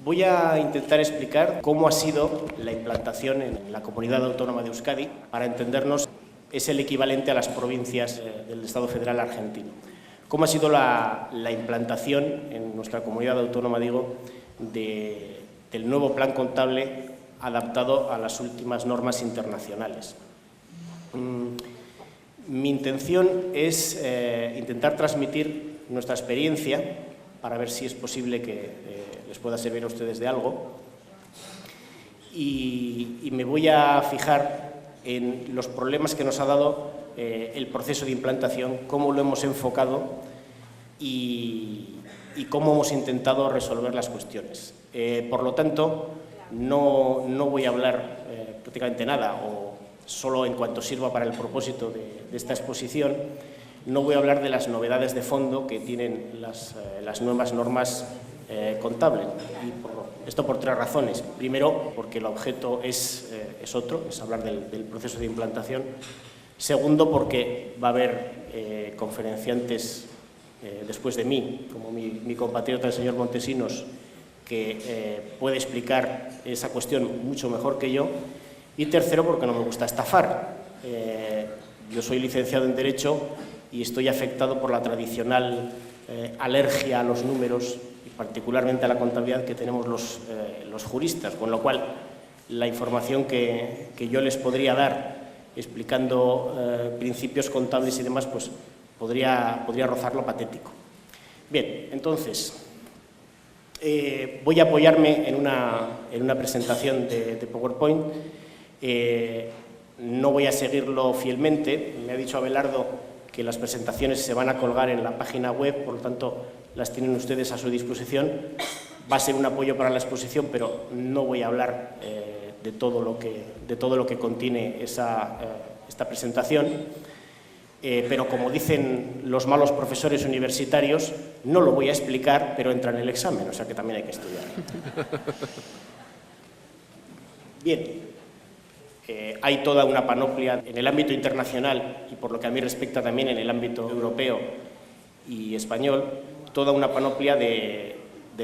Voy a intentar explicar cómo ha sido la implantación en la Comunidad Autónoma de Euskadi. Para entendernos, es el equivalente a las provincias del Estado Federal argentino. ¿Cómo ha sido la implantación en nuestra Comunidad Autónoma, digo, del nuevo plan contable adaptado a las últimas normas internacionales? Mi intención es intentar transmitir nuestra experiencia para ver si es posible que les pueda servir a ustedes de algo. Y me voy a fijar en los problemas que nos ha dado el proceso de implantación, cómo lo hemos enfocado y cómo hemos intentado resolver las cuestiones. Por lo tanto, no voy a hablar prácticamente nada, o solo en cuanto sirva para el propósito de esta exposición. No voy a hablar de las novedades de fondo que tienen las nuevas normas contables. Esto por tres razones. Primero, porque el objeto es otro, es hablar del proceso de implantación. Segundo, porque va a haber conferenciantes después de mí, como mi compatriota el señor Montesinos, que puede explicar esa cuestión mucho mejor que yo. Y tercero, porque no me gusta estafar. Yo soy licenciado en Derecho y estoy afectado por la tradicional alergia a los números, y particularmente a la contabilidad, que tenemos los juristas, con lo cual la información que yo les podría dar explicando principios contables y demás, pues podría rozar lo patético. Bien, entonces, voy a apoyarme en una presentación de PowerPoint. No voy a seguirlo fielmente. Me ha dicho Abelardo que las presentaciones se van a colgar en la página web, por lo tanto las tienen ustedes a su disposición. Va a ser un apoyo para la exposición, pero no voy a hablar de todo lo que contiene esta presentación. Pero como dicen los malos profesores universitarios, no lo voy a explicar, pero entra en el examen, o sea que también hay que estudiar. Bien. Hay toda una panoplia en el ámbito internacional y, por lo que a mí respecta, también en el ámbito europeo y español, toda una panoplia de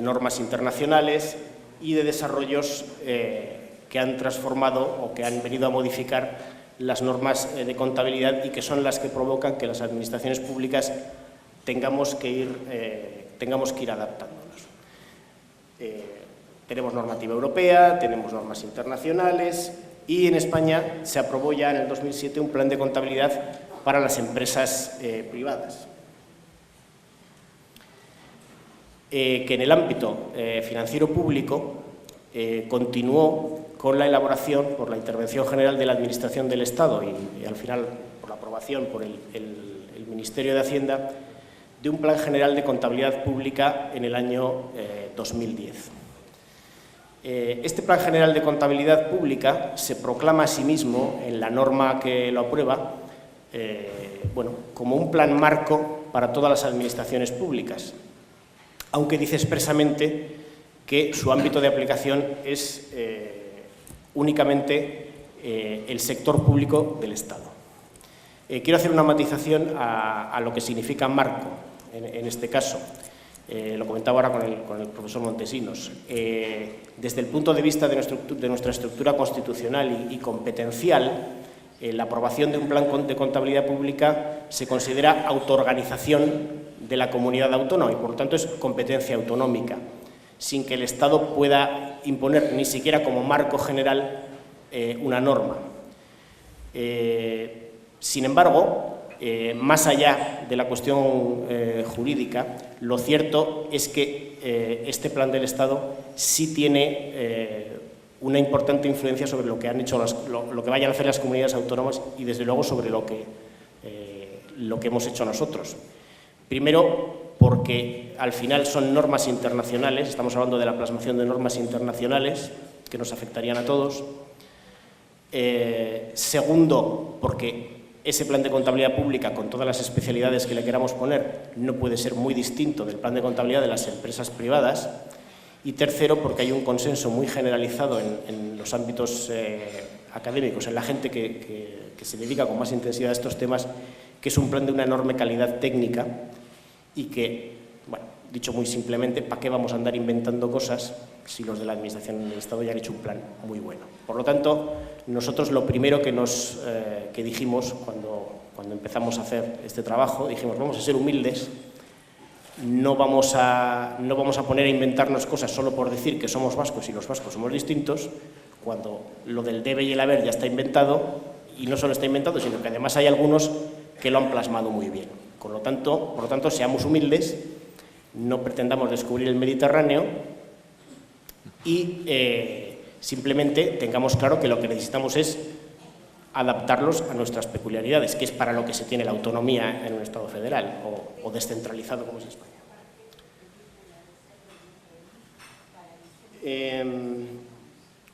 normas internacionales y de desarrollos que han transformado o que han venido a modificar las normas de contabilidad y que son las que provocan que las administraciones públicas tengamos que ir adaptándonos. Tenemos normativa europea, tenemos normas internacionales. Y en España se aprobó ya en el 2007 un plan de contabilidad para las empresas privadas, que en el ámbito financiero público continuó con la elaboración por la intervención general de la Administración del Estado y al final por la aprobación por el Ministerio de Hacienda de un plan general de contabilidad pública en el año 2010. Este Plan General de Contabilidad Pública se proclama a sí mismo, en la norma que lo aprueba, como un plan marco para todas las administraciones públicas, aunque dice expresamente que su ámbito de aplicación es únicamente el sector público del Estado. Quiero hacer una matización a lo que significa marco en este caso. Lo comentaba ahora con el profesor Montesinos. Desde el punto de vista de nuestra estructura constitucional y competencial, la aprobación de un plan de contabilidad pública se considera autoorganización de la comunidad autónoma y, por lo tanto, es competencia autonómica, sin que el Estado pueda imponer ni siquiera como marco general una norma. Sin embargo, más allá de la cuestión jurídica, lo cierto es que este plan del Estado sí tiene una importante influencia sobre lo que han hecho lo que vayan a hacer las comunidades autónomas y, desde luego, sobre lo que hemos hecho nosotros. Primero, porque al final son normas internacionales, estamos hablando de la plasmación de normas internacionales que nos afectarían a todos. Segundo, porque ese plan de contabilidad pública, con todas las especialidades que le queramos poner, no puede ser muy distinto del plan de contabilidad de las empresas privadas. Y tercero, porque hay un consenso muy generalizado en los ámbitos académicos, en la gente que se dedica con más intensidad a estos temas, que es un plan de una enorme calidad técnica y que, bueno, dicho muy simplemente, ¿para qué vamos a andar inventando cosas si los de la Administración del Estado ya han hecho un plan muy bueno? Por lo tanto, nosotros lo primero que dijimos cuando empezamos a hacer este trabajo, dijimos, vamos a ser humildes, no vamos a poner a inventarnos cosas solo por decir que somos vascos y los vascos somos distintos, cuando lo del debe y el haber ya está inventado, y no solo está inventado, sino que además hay algunos que lo han plasmado muy bien. Por lo tanto, seamos humildes, no pretendamos descubrir el Mediterráneo y simplemente tengamos claro que lo que necesitamos es adaptarlos a nuestras peculiaridades, que es para lo que se tiene la autonomía en un Estado federal o descentralizado como es España.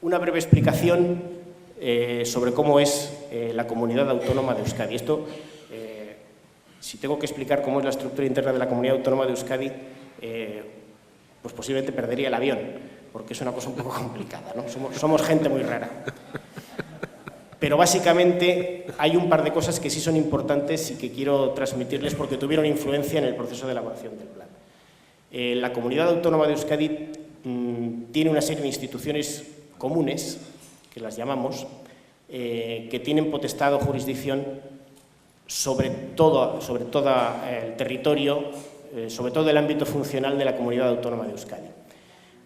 Una breve explicación sobre cómo es la comunidad autónoma de Euskadi. Esto, si tengo que explicar cómo es la estructura interna de la comunidad autónoma de Euskadi, pues posiblemente perdería el avión, porque es una cosa un poco complicada, ¿no? Somos gente muy rara. Pero básicamente hay un par de cosas que sí son importantes y que quiero transmitirles porque tuvieron influencia en el proceso de elaboración del plan. La comunidad autónoma de Euskadi tiene una serie de instituciones comunes, que las llamamos, que tienen potestad o jurisdicción sobre todo el territorio, sobre todo el ámbito funcional de la comunidad autónoma de Euskadi.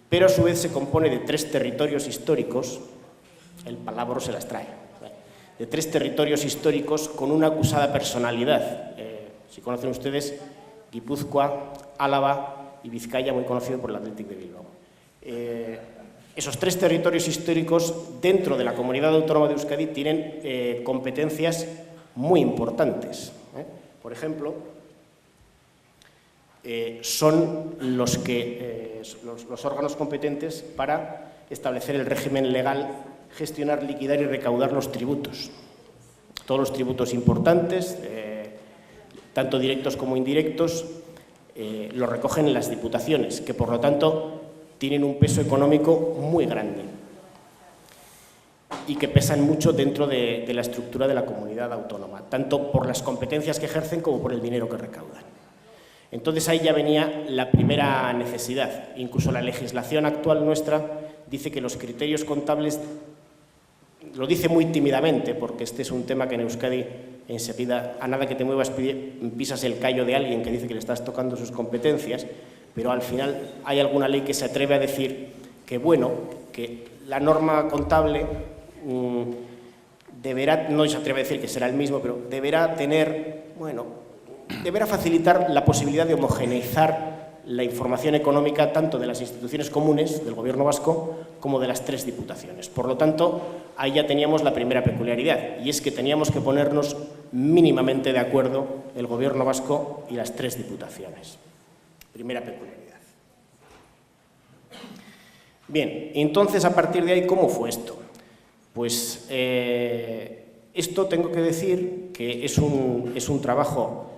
Pero a su vez se compone de 3 territorios históricos, el palabra se las trae, de 3 territorios históricos con una acusada personalidad. Si conocen ustedes, Guipúzcoa, Álava y Vizcaya, muy conocido por el Athletic de Bilbao. Esos 3 territorios históricos dentro de la comunidad autónoma de Euskadi tienen competencias muy importantes. Por ejemplo, son los órganos competentes para establecer el régimen legal, gestionar, liquidar y recaudar los tributos. Todos los tributos importantes, tanto directos como indirectos, los recogen las diputaciones, que por lo tanto tienen un peso económico muy grande y que pesan mucho dentro de la estructura de la comunidad autónoma, tanto por las competencias que ejercen como por el dinero que recaudan. Entonces ahí ya venía la primera necesidad. Incluso la legislación actual nuestra dice que los criterios contables, lo dice muy tímidamente, porque este es un tema que en Euskadi enseguida, a nada que te muevas, pisas el callo de alguien que dice que le estás tocando sus competencias, pero al final hay alguna ley que se atreve a decir que, bueno, que la norma contable deberá, no se atreve a decir que será el mismo, pero deberá tener, bueno, deberá facilitar la posibilidad de homogeneizar la información económica tanto de las instituciones comunes del Gobierno vasco como de las 3 diputaciones. Por lo tanto, ahí ya teníamos la primera peculiaridad, y es que teníamos que ponernos mínimamente de acuerdo el Gobierno vasco y las 3 diputaciones. Primera peculiaridad. Bien, entonces, a partir de ahí, ¿cómo fue esto? Pues esto tengo que decir que es un trabajo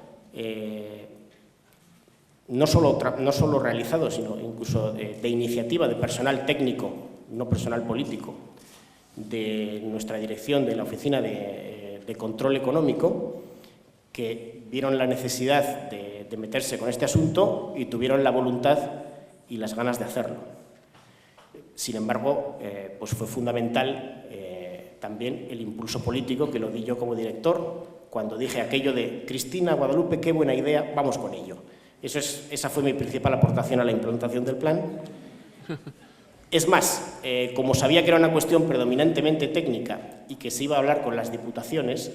no solo realizado, sino incluso de iniciativa de personal técnico, no personal político, de nuestra dirección de la Oficina de Control Económico, que vieron la necesidad de meterse con este asunto y tuvieron la voluntad y las ganas de hacerlo. Sin embargo, pues fue fundamental también el impulso político que lo di yo como director cuando dije aquello de Cristina, Guadalupe, qué buena idea, vamos con ello. Esa fue mi principal aportación a la implantación del plan. Es más, como sabía que era una cuestión predominantemente técnica y que se iba a hablar con las diputaciones,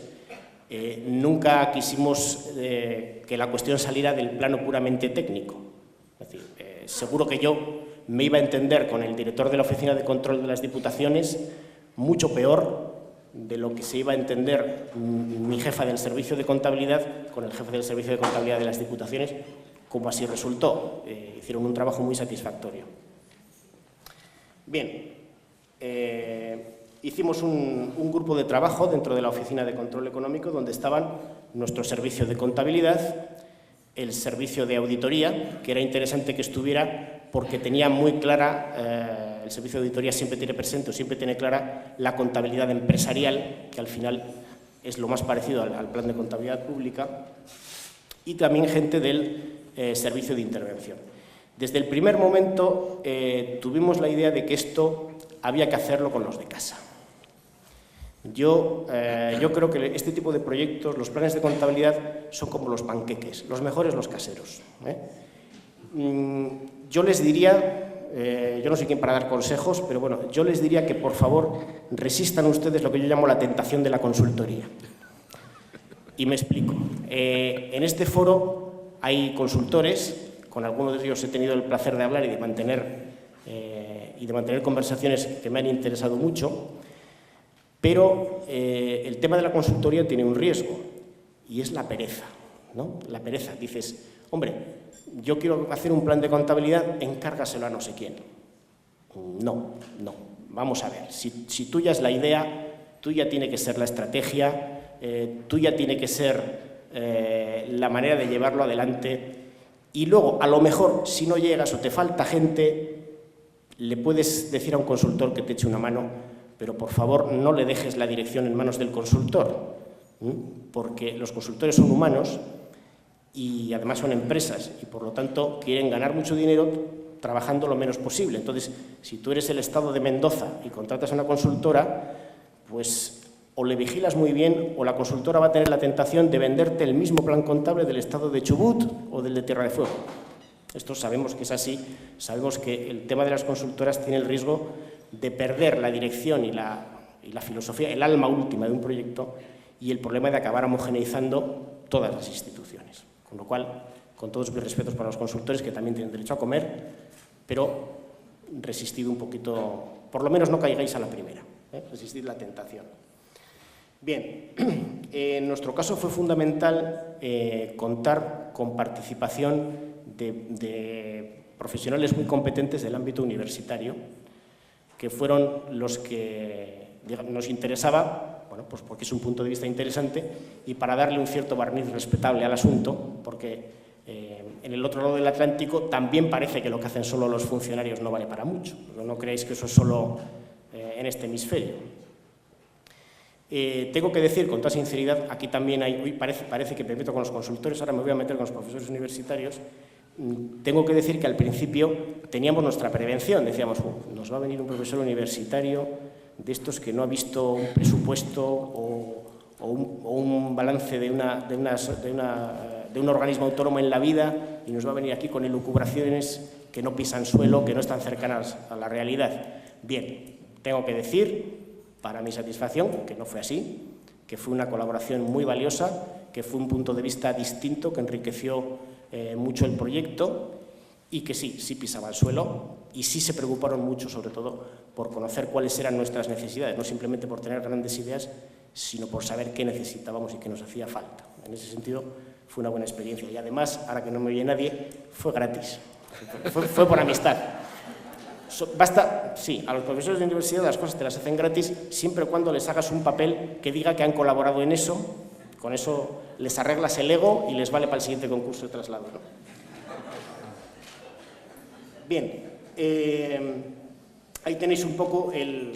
nunca quisimos que la cuestión saliera del plano puramente técnico. Es decir, seguro que yo me iba a entender con el director de la Oficina de Control de las Diputaciones mucho peor de lo que se iba a entender mi jefa del Servicio de Contabilidad con el jefe del Servicio de Contabilidad de las Diputaciones, como así resultó. Hicieron un trabajo muy satisfactorio. Bien, hicimos un grupo de trabajo dentro de la Oficina de Control Económico donde estaban nuestro Servicio de Contabilidad, el Servicio de Auditoría, que era interesante que estuviera porque tenía muy clara, el Servicio de Auditoría siempre tiene presente o siempre tiene clara la contabilidad empresarial, que al final es lo más parecido al plan de contabilidad pública, y también gente del Servicio de Intervención. Desde el primer momento tuvimos la idea de que esto había que hacerlo con los de casa. Yo creo que este tipo de proyectos, los planes de contabilidad, son como los panqueques, los mejores los caseros. Yo les diría, yo no soy quien para dar consejos, pero bueno, yo les diría que por favor resistan ustedes lo que yo llamo la tentación de la consultoría. Y me explico. En este foro hay consultores, con algunos de ellos he tenido el placer de hablar y de mantener conversaciones que me han interesado mucho, pero el tema de la consultoría tiene un riesgo y es la pereza, ¿no? La pereza. Dices, hombre, yo quiero hacer un plan de contabilidad, encárgaselo a no sé quién. No. Vamos a ver, si tuya es la idea, tuya tiene que ser la estrategia, tuya tiene que ser la manera de llevarlo adelante. Y luego, a lo mejor, si no llegas o te falta gente, le puedes decir a un consultor que te eche una mano, pero por favor no le dejes la dirección en manos del consultor, porque los consultores son humanos y además son empresas y por lo tanto quieren ganar mucho dinero trabajando lo menos posible. Entonces, si tú eres el Estado de Mendoza y contratas a una consultora, pues o le vigilas muy bien o la consultora va a tener la tentación de venderte el mismo plan contable del Estado de Chubut o del de Tierra de Fuego. Esto sabemos que es así, sabemos que el tema de las consultoras tiene el riesgo de perder la dirección y la filosofía, el alma última de un proyecto y el problema de acabar homogeneizando todas las instituciones. Con lo cual, con todos mis respetos para los consultores, que también tienen derecho a comer, pero resistid un poquito, por lo menos no caigáis a la primera, resistid la tentación. Bien, en nuestro caso fue fundamental contar con participación de profesionales muy competentes del ámbito universitario, que fueron los que nos interesaba, bueno, pues porque es un punto de vista interesante y para darle un cierto barniz respetable al asunto, porque en el otro lado del Atlántico también parece que lo que hacen solo los funcionarios no vale para mucho. No creéis que eso es solo en este hemisferio. Tengo que decir con toda sinceridad, aquí también hay, hoy parece que me meto con los consultores, ahora me voy a meter con los profesores universitarios. Tengo que decir que al principio teníamos nuestra prevención, decíamos, nos va a venir un profesor universitario de estos que no ha visto un presupuesto o un balance de un organismo autónomo en la vida y nos va a venir aquí con elucubraciones que no pisan suelo, que no están cercanas a la realidad. Bien, tengo que decir, para mi satisfacción, que no fue así, que fue una colaboración muy valiosa, que fue un punto de vista distinto, que enriqueció mucho el proyecto y que sí pisaba el suelo y sí se preocuparon mucho, sobre todo, por conocer cuáles eran nuestras necesidades, no simplemente por tener grandes ideas, sino por saber qué necesitábamos y qué nos hacía falta. En ese sentido, fue una buena experiencia y además, ahora que no me oye nadie, fue gratis, fue por amistad. Basta, sí, a los profesores de universidad las cosas te las hacen gratis siempre y cuando les hagas un papel que diga que han colaborado en eso, con eso les arreglas el ego y les vale para el siguiente concurso de traslado, ¿no? Bien, ahí tenéis un poco el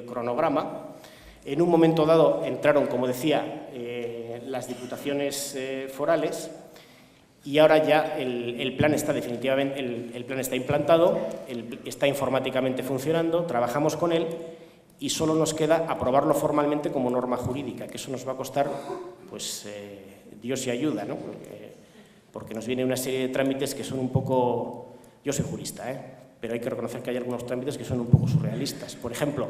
cronograma. En un momento dado entraron, como decía, las diputaciones forales. Y ahora ya el plan está definitivamente, el plan está implantado, está informáticamente funcionando, trabajamos con él y solo nos queda aprobarlo formalmente como norma jurídica, que eso nos va a costar, pues, Dios y ayuda, ¿no? Porque nos viene una serie de trámites que son un poco... Yo soy jurista, pero hay que reconocer que hay algunos trámites que son un poco surrealistas. Por ejemplo,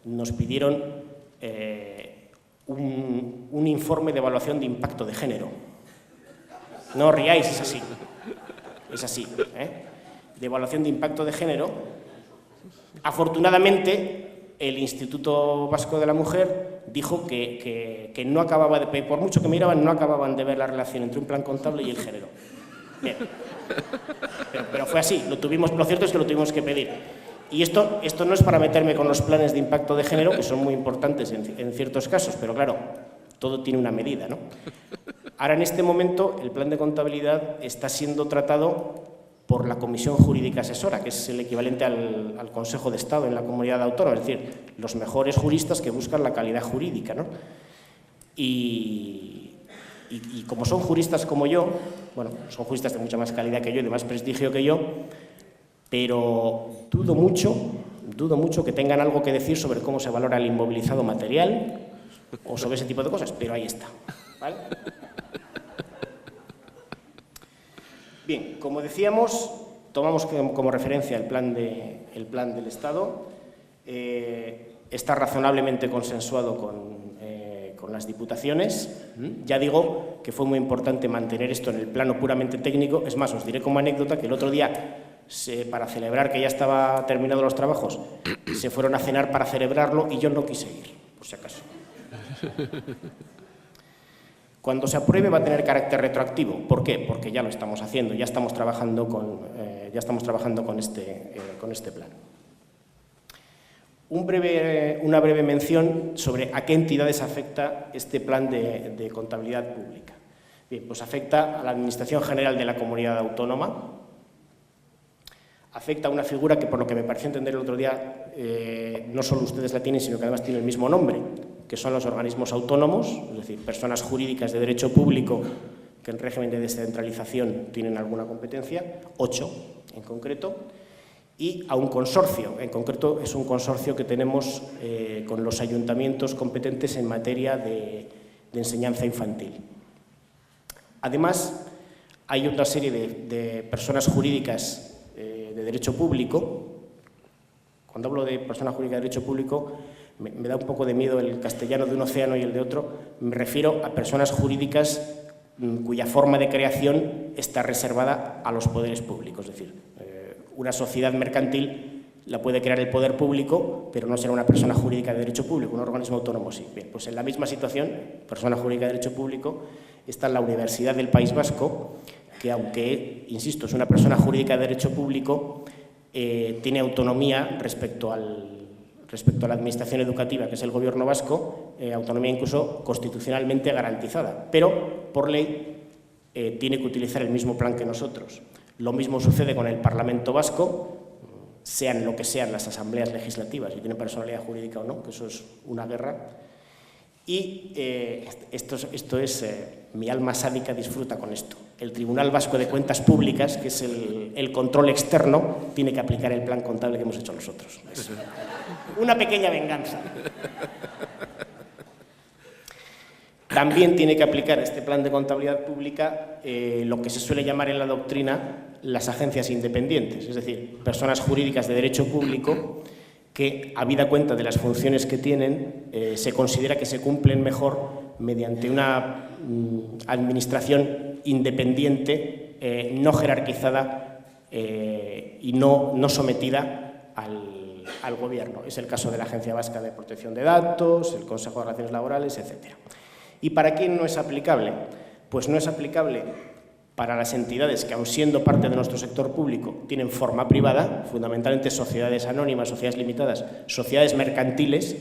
nos pidieron un informe de evaluación de impacto de género. No os riáis, es así. Es así, de evaluación de impacto de género. Afortunadamente, el Instituto Vasco de la Mujer dijo que no acababa de... Por mucho que miraban, no acababan de ver la relación entre un plan contable y el género. Bien. Pero fue así. Lo cierto es que lo tuvimos que pedir. Y esto no es para meterme con los planes de impacto de género, que son muy importantes en ciertos casos, pero claro, todo tiene una medida, ¿no? Ahora, en este momento, el plan de contabilidad está siendo tratado por la Comisión Jurídica Asesora, que es el equivalente al Consejo de Estado en la comunidad autónoma, es decir, los mejores juristas que buscan la calidad jurídica, ¿no? Y y como son juristas como yo, bueno, son juristas de mucha más calidad que yo y de más prestigio que yo, pero dudo mucho que tengan algo que decir sobre cómo se valora el inmovilizado material o sobre ese tipo de cosas, pero ahí está, ¿vale? Bien, como decíamos, tomamos como referencia el plan del Estado. Está razonablemente consensuado con las diputaciones. Ya digo que fue muy importante mantener esto en el plano puramente técnico. Es más, os diré como anécdota que el otro día, para celebrar que ya estaba terminados los trabajos, se fueron a cenar para celebrarlo y yo no quise ir, por si acaso. Cuando se apruebe va a tener carácter retroactivo. ¿Por qué? Porque ya lo estamos haciendo, ya estamos trabajando con este plan. Una breve mención sobre a qué entidades afecta este plan de contabilidad pública. Bien, pues afecta a la Administración General de la Comunidad Autónoma, afecta a una figura que, por lo que me pareció entender el otro día, no solo ustedes la tienen, sino que además tiene el mismo nombre, que son los organismos autónomos, es decir, personas jurídicas de derecho público que en régimen de descentralización tienen alguna competencia, 8 en concreto, y a un consorcio. En concreto, es un consorcio que tenemos con los ayuntamientos competentes en materia de enseñanza infantil. Además, hay otra serie de personas jurídicas de derecho público. Cuando hablo de personas jurídicas de derecho público, me da un poco de miedo el castellano de un océano y el de otro. Me refiero a personas jurídicas cuya forma de creación está reservada a los poderes públicos. Es decir, una sociedad mercantil la puede crear el poder público, pero no será una persona jurídica de derecho público, un organismo autónomo sí. Bien, pues en la misma situación, persona jurídica de derecho público, está la Universidad del País Vasco, que aunque, insisto, es una persona jurídica de derecho público, tiene autonomía respecto a la administración educativa, que es el Gobierno vasco, autonomía incluso constitucionalmente garantizada, pero por ley tiene que utilizar el mismo plan que nosotros. Lo mismo sucede con el Parlamento vasco, sean lo que sean las asambleas legislativas, si tienen personalidad jurídica o no, que eso es una guerra. Y esto es, mi alma sádica disfruta con esto. El Tribunal Vasco de Cuentas Públicas, que es el control externo, tiene que aplicar el plan contable que hemos hecho nosotros. Es una pequeña venganza. También tiene que aplicar este plan de contabilidad pública lo que se suele llamar en la doctrina las agencias independientes, es decir, personas jurídicas de derecho público que, habida cuenta de las funciones que tienen, se considera que se cumplen mejor mediante una administración independiente, no jerarquizada y no sometida al Gobierno. Es el caso de la Agencia Vasca de Protección de Datos, el Consejo de Relaciones Laborales, etc. ¿Y para quién no es aplicable? Pues no es aplicable para las entidades que, aun siendo parte de nuestro sector público, tienen forma privada, fundamentalmente sociedades anónimas, sociedades limitadas, sociedades mercantiles,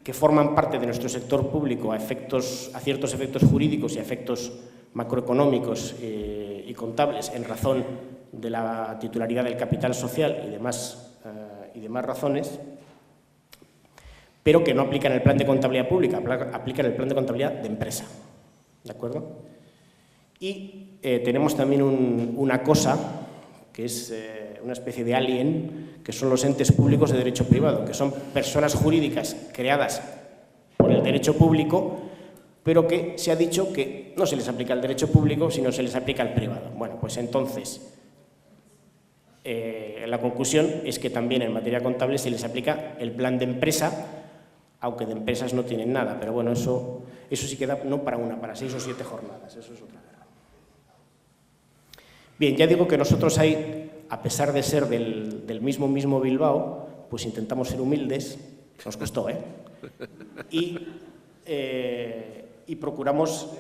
que forman parte de nuestro sector público a ciertos efectos jurídicos y a efectos macroeconómicos y contables en razón de la titularidad del capital social y demás razones, pero que no aplican el plan de contabilidad pública, aplican el plan de contabilidad de empresa. ¿De acuerdo? Y tenemos también una cosa, que es una especie de alien, que son los entes públicos de derecho privado, que son personas jurídicas creadas por el derecho público, pero que se ha dicho que no se les aplica el derecho público, sino se les aplica el privado. Bueno, pues entonces, la conclusión es que también en materia contable se les aplica el plan de empresa, aunque de empresas no tienen nada, pero bueno, eso sí queda no para una, para 6 o 7 jornadas, eso es otra verdad. Bien, ya digo que nosotros ahí, a pesar de ser del mismo Bilbao, pues intentamos ser humildes, nos costó, y procuramos,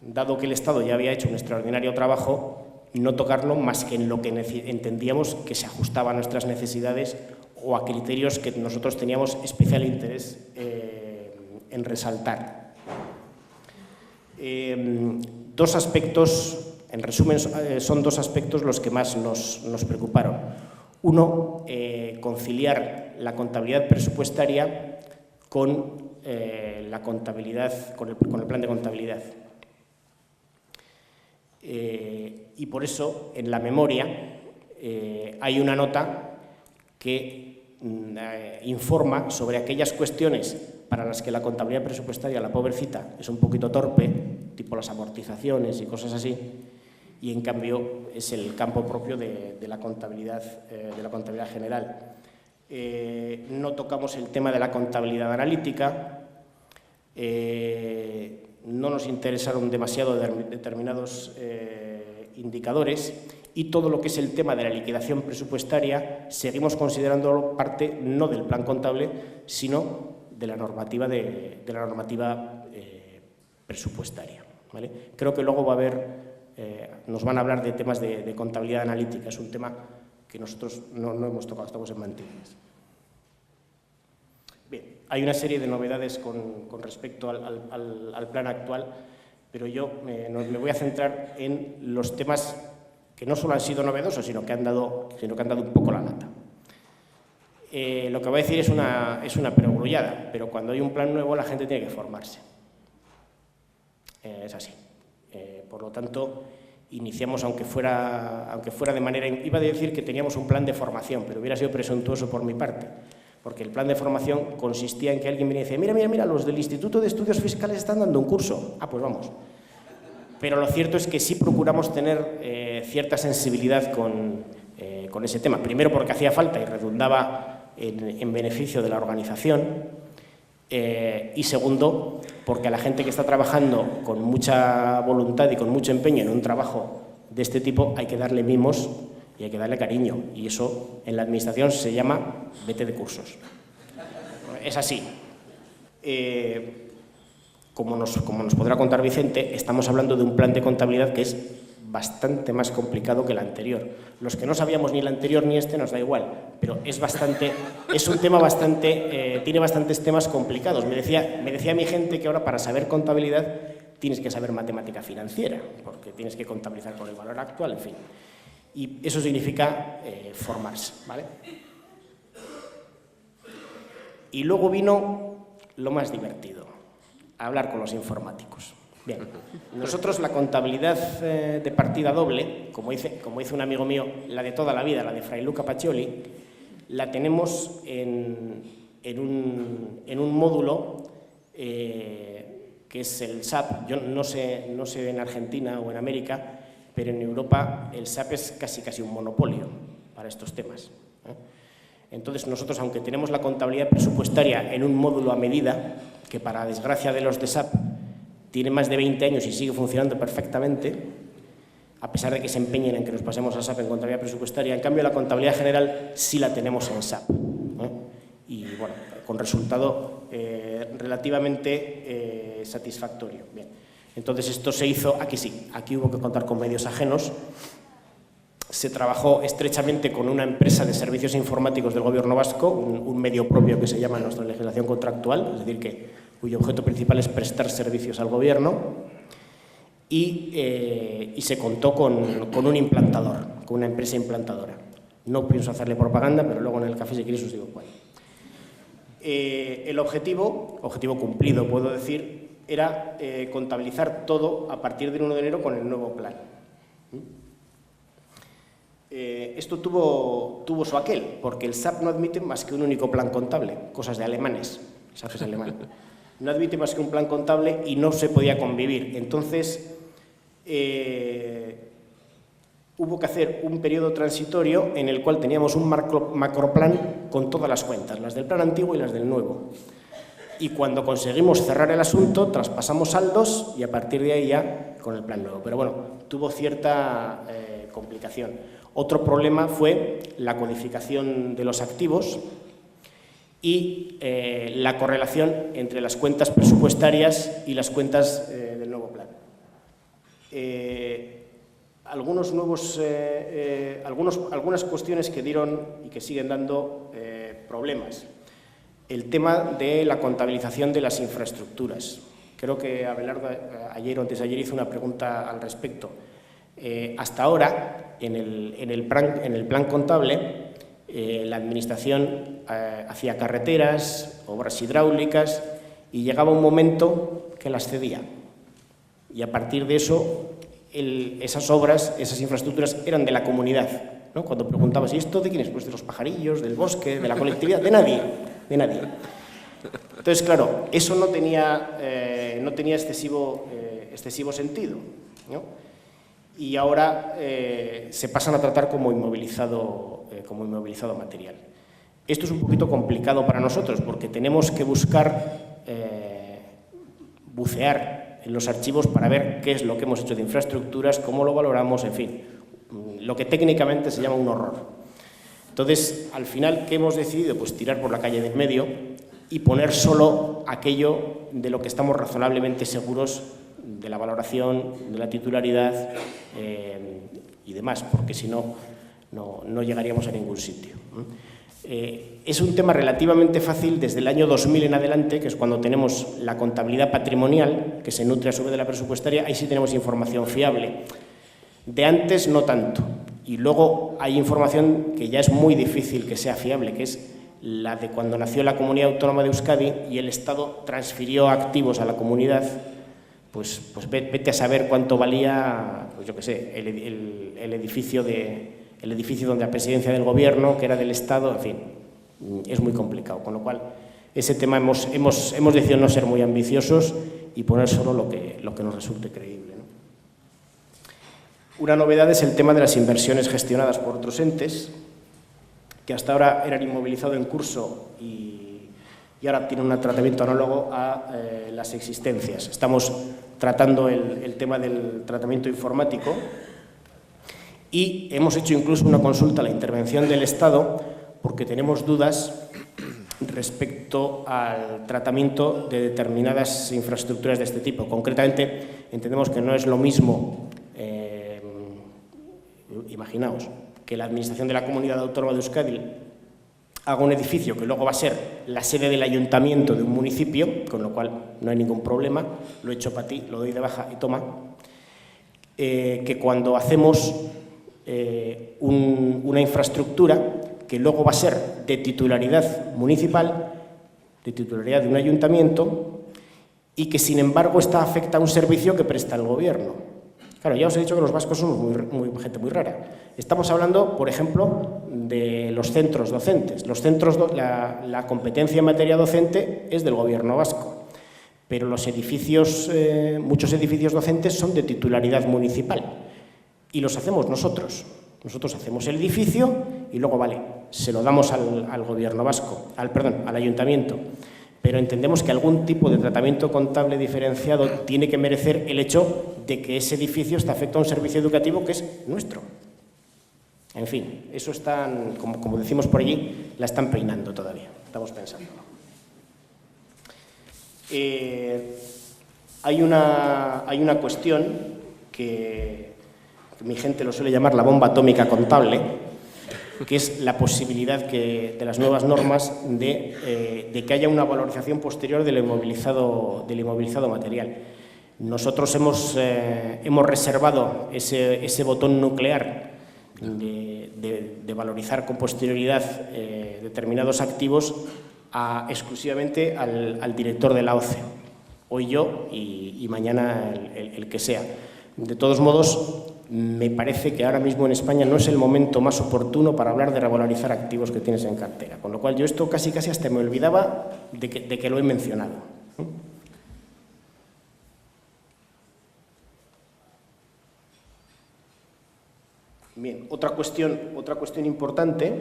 dado que el Estado ya había hecho un extraordinario trabajo, no tocarlo más que en lo que entendíamos que se ajustaba a nuestras necesidades o a criterios que nosotros teníamos especial interés en resaltar. Dos aspectos, en resumen, son dos aspectos los que más nos preocuparon. Uno, conciliar la contabilidad presupuestaria con la contabilidad, con el plan de contabilidad. Y por eso, en la memoria, hay una nota que informa sobre aquellas cuestiones para las que la contabilidad presupuestaria, la pobrecita, es un poquito torpe, tipo las amortizaciones y cosas así, y en cambio es el campo propio de la contabilidad general. No tocamos el tema de la contabilidad analítica, no nos interesaron demasiado determinados indicadores, y todo lo que es el tema de la liquidación presupuestaria seguimos considerándolo parte no del plan contable, sino de la normativa, presupuestaria, ¿vale? Creo que luego va a haber, nos van a hablar de temas de contabilidad analítica, es un tema que nosotros no hemos tocado, estamos en mantillas. Bien, hay una serie de novedades con respecto al plan actual, pero yo me voy a centrar en los temas que no solo han sido novedosos, sino que han dado un poco la lata. Lo que voy a decir es una perogrullada, pero cuando hay un plan nuevo la gente tiene que formarse. Es así. Por lo tanto, iniciamos, aunque fuera de manera... Iba a decir que teníamos un plan de formación, pero hubiera sido presuntuoso por mi parte, porque el plan de formación consistía en que alguien me dice: mira, los del Instituto de Estudios Fiscales están dando un curso. Ah, pues vamos. Pero lo cierto es que sí procuramos tener cierta sensibilidad con ese tema. Primero porque hacía falta y redundaba en beneficio de la organización, y segundo porque a la gente que está trabajando con mucha voluntad y con mucho empeño en un trabajo de este tipo hay que darle mimos y hay que darle cariño, y eso en la administración se llama vete de cursos. Es así. Como nos podrá contar Vicente, estamos hablando de un plan de contabilidad que es bastante más complicado que el anterior. Los que no sabíamos ni el anterior ni este nos da igual, pero es un tema tiene bastantes temas complicados. Me decía mi gente que ahora para saber contabilidad tienes que saber matemática financiera, porque tienes que contabilizar con el valor actual, en fin. Y eso significa formarse, ¿vale? Y luego vino lo más divertido: hablar con los informáticos. Bien, nosotros la contabilidad de partida doble, como dice un amigo mío, la de toda la vida, la de Fray Luca Pacioli, la tenemos en un módulo que es el SAP. Yo no sé en Argentina o en América, pero en Europa el SAP es casi un monopolio para estos temas. Entonces nosotros, aunque tenemos la contabilidad presupuestaria en un módulo a medida, que para desgracia de los de SAP tiene más de 20 años y sigue funcionando perfectamente, a pesar de que se empeñen en que nos pasemos a SAP en contabilidad presupuestaria, en cambio la contabilidad general sí la tenemos en SAP, y bueno, con resultado relativamente satisfactorio. Bien. Entonces esto se hizo, aquí sí, aquí hubo que contar con medios ajenos. Se trabajó estrechamente con una empresa de servicios informáticos del Gobierno vasco, un medio propio que se llama en nuestra legislación contractual, es decir, cuyo objeto principal es prestar servicios al Gobierno, y se contó con un implantador, con una empresa implantadora. No pienso hacerle propaganda, pero luego en el café, si queréis, os digo cuál. El objetivo cumplido, puedo decir, era contabilizar todo a partir del 1 de enero con el nuevo plan. Esto tuvo su aquel, porque el SAP no admite más que un único plan contable, cosas de alemanes, SAP es alemán. No admite más que un plan contable y no se podía convivir. Entonces, hubo que hacer un periodo transitorio en el cual teníamos un macroplan con todas las cuentas, las del plan antiguo y las del nuevo. Y cuando conseguimos cerrar el asunto, traspasamos saldos y a partir de ahí ya con el plan nuevo. Pero bueno, tuvo cierta complicación. Otro problema fue la codificación de los activos y la correlación entre las cuentas presupuestarias y las cuentas del nuevo plan. Algunas cuestiones que dieron y que siguen dando problemas. El tema de la contabilización de las infraestructuras. Creo que Abelardo ayer o antes de ayer hizo una pregunta al respecto. Hasta ahora, en el plan contable, la Administración hacía carreteras, obras hidráulicas, y llegaba un momento que las cedía. Y a partir de eso esas obras, esas infraestructuras eran de la comunidad, ¿no? Cuando preguntabas, ¿y esto de quién es? Pues de los pajarillos, del bosque, de la colectividad, de nadie, de nadie. Entonces, claro, eso no tenía excesivo sentido, ¿no? Y ahora se pasan a tratar como inmovilizado material. Esto es un poquito complicado para nosotros porque tenemos que buscar, bucear en los archivos para ver qué es lo que hemos hecho de infraestructuras, cómo lo valoramos, en fin, lo que técnicamente se llama un horror. Entonces, al final, ¿qué hemos decidido? Pues tirar por la calle del medio y poner solo aquello de lo que estamos razonablemente seguros de la valoración, de la titularidad y demás, porque si no, no llegaríamos a ningún sitio. Es un tema relativamente fácil desde el año 2000 en adelante, que es cuando tenemos la contabilidad patrimonial, que se nutre a su vez de la presupuestaria, ahí sí tenemos información fiable. De antes no tanto. Y luego hay información que ya es muy difícil que sea fiable, que es la de cuando nació la Comunidad Autónoma de Euskadi y el Estado transfirió activos a la comunidad, pues vete a saber cuánto valía, pues yo qué sé, el edificio donde la presidencia del gobierno, que era del Estado, en fin, es muy complicado. Con lo cual, ese tema hemos decidido no ser muy ambiciosos y poner solo lo que nos resulte creíble, ¿no? Una novedad es el tema de las inversiones gestionadas por otros entes, que hasta ahora eran inmovilizados en curso y ahora tienen un tratamiento análogo a las existencias. Estamos tratando el tema del tratamiento informático y hemos hecho incluso una consulta a la intervención del Estado porque tenemos dudas respecto al tratamiento de determinadas infraestructuras de este tipo. Concretamente, entendemos que no es lo mismo, imaginaos, que la Administración de la Comunidad Autónoma de Euskadi haga un edificio que luego va a ser la sede del ayuntamiento de un municipio, con lo cual no hay ningún problema, lo he hecho para ti, lo doy de baja y toma, que cuando hacemos una infraestructura que luego va a ser de titularidad municipal, de titularidad de un ayuntamiento, y que sin embargo está afecta a un servicio que presta el gobierno. Claro, ya os he dicho que los vascos somos gente muy rara. Estamos hablando, por ejemplo, de los centros docentes. La competencia en materia docente es del gobierno vasco, pero los edificios, muchos edificios docentes son de titularidad municipal y los hacemos nosotros. Nosotros hacemos el edificio y luego, vale, se lo damos al gobierno vasco, al ayuntamiento. Pero entendemos que algún tipo de tratamiento contable diferenciado tiene que merecer el hecho de que ese edificio está afecto a un servicio educativo que es nuestro. En fin, eso están, como decimos por allí, la están peinando todavía, estamos pensando. Hay una cuestión que mi gente lo suele llamar la bomba atómica contable, que es la posibilidad de las nuevas normas de que haya una valorización posterior del inmovilizado material. Nosotros hemos reservado ese botón nuclear de valorizar con posterioridad determinados activos exclusivamente al director de la OCE, hoy yo y mañana el que sea. De todos modos, me parece que ahora mismo en España no es el momento más oportuno para hablar de revalorizar activos que tienes en cartera. Con lo cual, yo esto casi hasta me olvidaba de que lo he mencionado. Bien, otra cuestión importante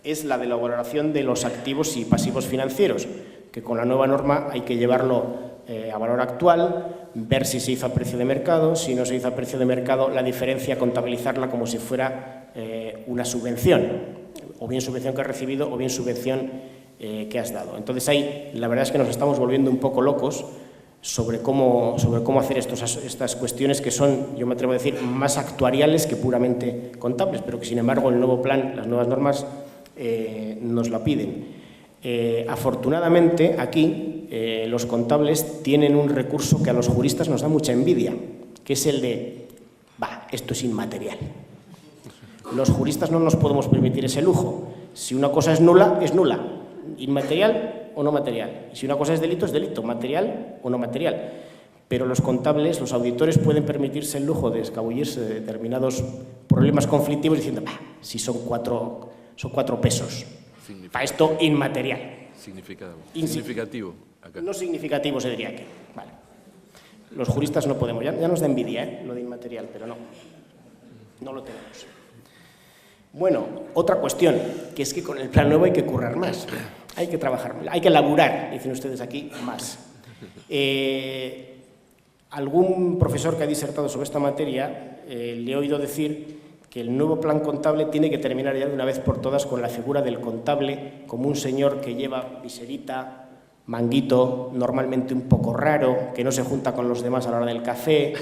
es la de la valoración de los activos y pasivos financieros, que con la nueva norma hay que llevarlo a valor actual, ver si se hizo a precio de mercado, si no se hizo a precio de mercado, la diferencia contabilizarla como si fuera una subvención, o bien subvención que has recibido o bien subvención que has dado. Entonces ahí la verdad es que nos estamos volviendo un poco locos sobre cómo hacer estas cuestiones que son, yo me atrevo a decir, más actuariales que puramente contables, pero que sin embargo el nuevo plan, las nuevas normas nos la piden. Afortunadamente aquí los contables tienen un recurso que a los juristas nos da mucha envidia, que es el de, esto es inmaterial. Los juristas no nos podemos permitir ese lujo. Si una cosa es nula, inmaterial o no material. Y si una cosa es delito, material o no material. pero los contables, los auditores pueden permitirse el lujo de escabullirse de determinados problemas conflictivos diciendo, si son cuatro pesos, para esto inmaterial. Significativo. Acá. No significativo se diría que. Vale. Los juristas no podemos, ya nos da envidia lo de inmaterial, pero no lo tenemos. Bueno, otra cuestión, que es que con el plan nuevo hay que currar más, hay que trabajar, hay que laburar, dicen ustedes aquí, más. Algún profesor que ha disertado sobre esta materia le he oído decir que el nuevo plan contable tiene que terminar ya de una vez por todas con la figura del contable como un señor que lleva viserita, manguito, normalmente un poco raro, que no se junta con los demás a la hora del café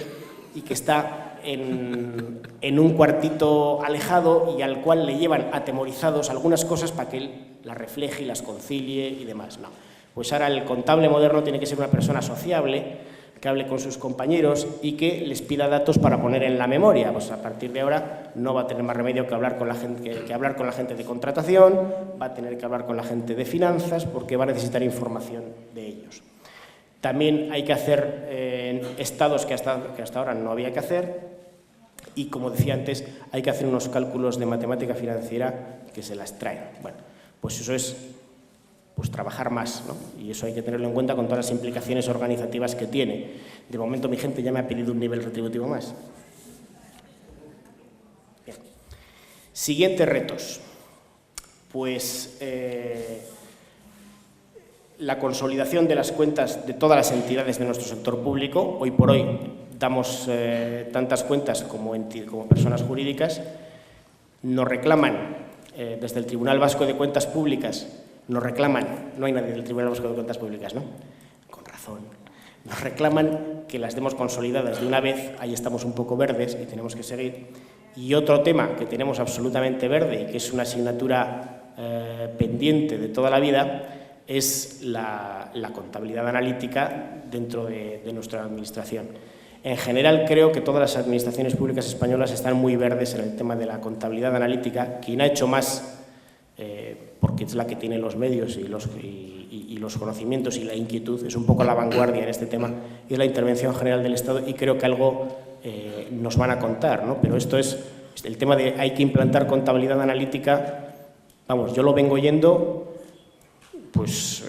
y que está en un cuartito alejado y al cual le llevan atemorizados algunas cosas para que él las refleje y las concilie y demás. No. Pues ahora el contable moderno tiene que ser una persona sociable, que hable con sus compañeros y que les pida datos para poner en la memoria. Pues a partir de ahora no va a tener más remedio que hablar con la gente de contratación, va a tener que hablar con la gente de finanzas porque va a necesitar información de ellos. También hay que hacer estados que hasta ahora no había que hacer y, como decía antes, hay que hacer unos cálculos de matemática financiera que se las traen. Bueno, pues eso es trabajar más, ¿no? Y eso hay que tenerlo en cuenta con todas las implicaciones organizativas que tiene. De momento mi gente ya me ha pedido un nivel retributivo más. Bien. Siguientes retos. Pues la consolidación de las cuentas de todas las entidades de nuestro sector público. Hoy por hoy damos tantas cuentas como personas jurídicas. Nos reclaman desde el Tribunal Vasco de Cuentas Públicas. Nos reclaman, no hay nadie del Tribunal Vasco de Cuentas Públicas, ¿no? Con razón. Nos reclaman que las demos consolidadas de una vez, ahí estamos un poco verdes y tenemos que seguir. Y otro tema que tenemos absolutamente verde y que es una asignatura pendiente de toda la vida es la contabilidad analítica dentro de nuestra administración. En general creo que todas las administraciones públicas españolas están muy verdes en el tema de la contabilidad analítica. Quien ha hecho más porque es la que tiene los medios y los conocimientos y la inquietud, es un poco la vanguardia en este tema, y es la Intervención General del Estado, y creo que algo nos van a contar, ¿no? Pero esto es el tema de hay que implantar contabilidad analítica, vamos, yo lo vengo oyendo, pues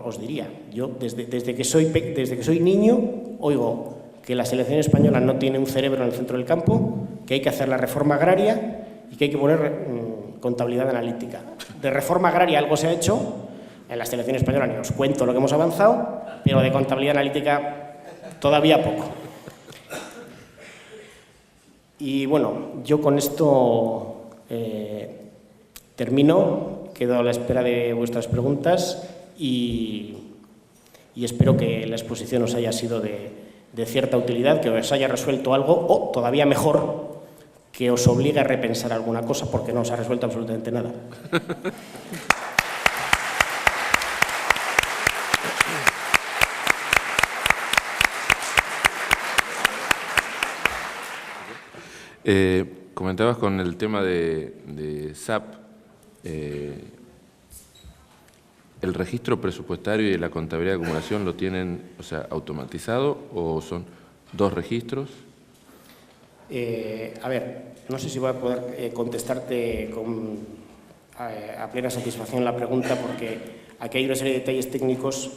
os diría, yo desde que soy niño oigo que la selección española no tiene un cerebro en el centro del campo, que hay que hacer la reforma agraria y que hay que poner contabilidad analítica. De reforma agraria algo se ha hecho, en la selección española ni os cuento lo que hemos avanzado, pero de contabilidad analítica todavía poco. Y bueno, yo con esto termino, quedo a la espera de vuestras preguntas y espero que la exposición os haya sido de cierta utilidad, que os haya resuelto algo o, todavía mejor, que os obligue a repensar alguna cosa porque no os ha resuelto absolutamente nada. Comentabas con el tema de SAP, ¿el registro presupuestario y la contabilidad de acumulación lo tienen, automatizado o son dos registros? A ver, no sé si voy a poder contestarte a plena satisfacción la pregunta porque aquí hay una serie de detalles técnicos,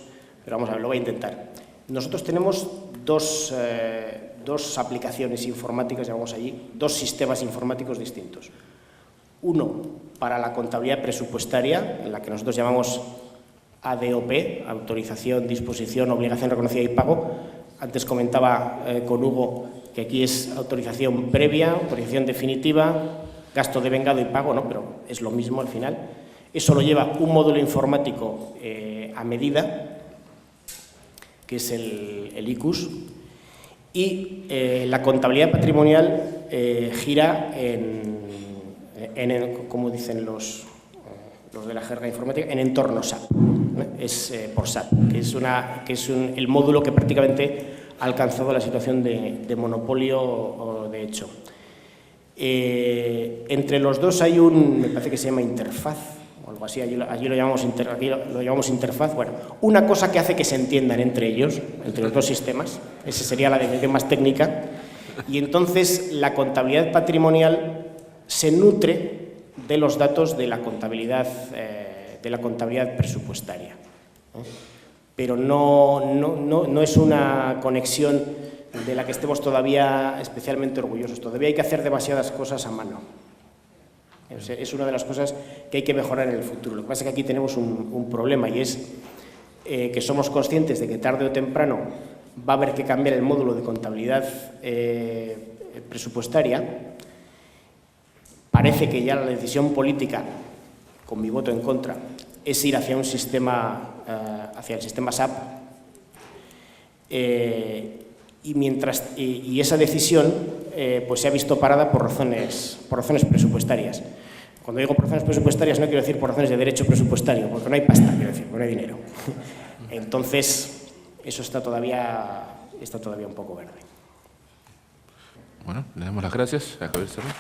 pero vamos a ver, lo voy a intentar. Nosotros tenemos dos aplicaciones informáticas, llamamos allí, dos sistemas informáticos distintos. Uno para la contabilidad presupuestaria, en la que nosotros llamamos ADOP, autorización, disposición, obligación reconocida y pago. Antes comentaba con Hugo que aquí es autorización previa, autorización definitiva, gasto devengado y pago, ¿no? Pero es lo mismo al final. Eso lo lleva un módulo informático a medida, que es el ICUS, y la contabilidad patrimonial gira como dicen los de la jerga informática, en entorno SAP, ¿no? Es por SAP, que es el módulo que prácticamente ha alcanzado la situación de monopolio de hecho. Entre los dos hay me parece que se llama interfaz, o algo así, allí lo llamamos interfaz. Bueno, una cosa que hace que se entiendan entre ellos, entre los dos sistemas, esa sería la definición más técnica, y entonces la contabilidad patrimonial se nutre de los datos de la contabilidad presupuestaria, ¿no? Pero no es una conexión de la que estemos todavía especialmente orgullosos. Todavía hay que hacer demasiadas cosas a mano. Es una de las cosas que hay que mejorar en el futuro. Lo que pasa es que aquí tenemos un problema, y es que somos conscientes de que tarde o temprano va a haber que cambiar el módulo de contabilidad presupuestaria. Parece que ya la decisión política, con mi voto en contra, es ir hacia un sistema, hacia el sistema SAP, y esa decisión pues se ha visto parada por razones presupuestarias. Cuando digo por razones presupuestarias no quiero decir por razones de derecho presupuestario, porque no hay pasta, quiero decir, porque no hay dinero. Entonces, eso está todavía un poco verde. Bueno, le damos las gracias a Javier Serrano.